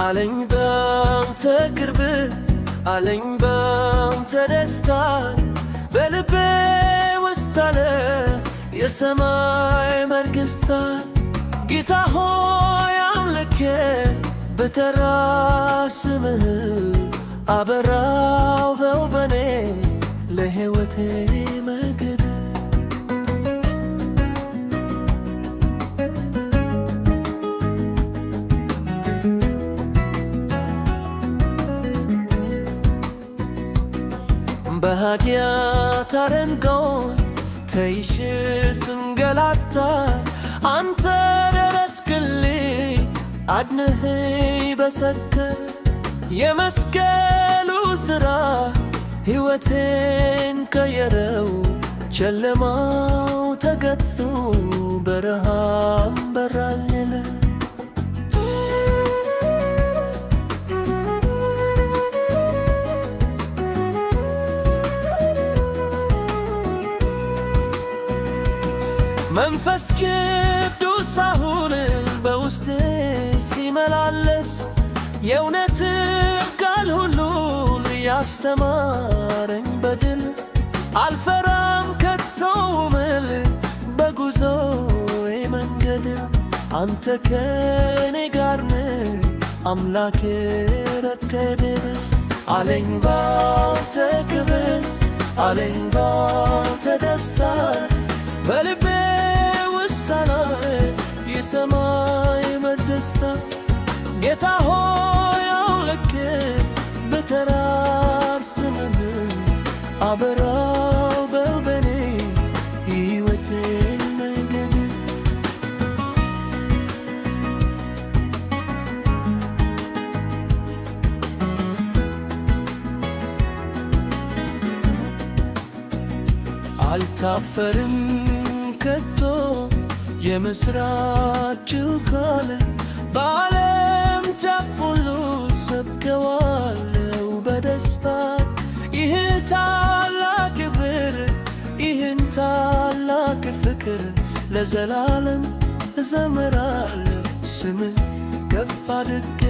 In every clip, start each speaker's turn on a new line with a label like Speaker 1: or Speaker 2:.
Speaker 1: አለኝ ባንተ ቅርብ አለኝ ባንተ ደስታ በልቤ ውስጥ አለ የሰማይ መንግሥታት። ጌታ ሆይ አምልኬ ብጠራ ስምህ አበራው በውበኔ ለሕይወቴ መንገድ። በኃጢአት አረንቋይ ተይዤ ስንገላታ አንተ ደረስክልኝ አድነኸኝ በሰከር። የመስቀሉ ሥራ ሕይወቴን ቀየረው ጨለማው ተገፎ ብርሃን በራልኝ። መንፈስ ቅዱስ አሁን በውስጤ ሲመላለስ የእውነት ቃል ሁሉን ያስተማረኝ በድል አልፈራም ከቶ ምል በጉዞዬ መንገድ። አንተ ከኔ ጋር ነህ አምላኬ ረድኤቴ። አለኝ ባንተ ክብር አለኝ ባንተ ደስታ በልቤ ውስጥ አለ የሰማይ መንግሥታት። ጌታ ሆይ አምልኬ ብጠራ ስምህ አበራው በውበኔ ሕይወቴን መንገድ። አልታፈርም ከቶ የምሥራች ቃል በዓለም ጫፍ ሁሉ ሰብከዋለሁ በደስታ። ይህን ታላቅ ክብር ይህን ታላቅ ፍቅር ለዘላለም እዘምራለሁ ስምህ ከፍ አድርጌ።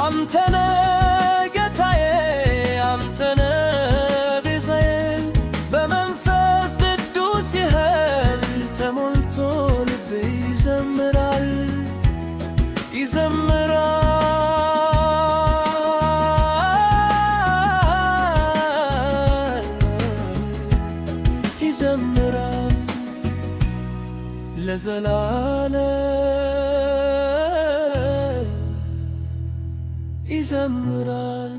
Speaker 1: አንተነ ጌታዬ አንተነ ቤዛዬ በመንፈስ ቅዱስ ኃይል ተሞልቶ ልቤ ይዘምራል ይዘምራል ለዘላለም ይዘምራል።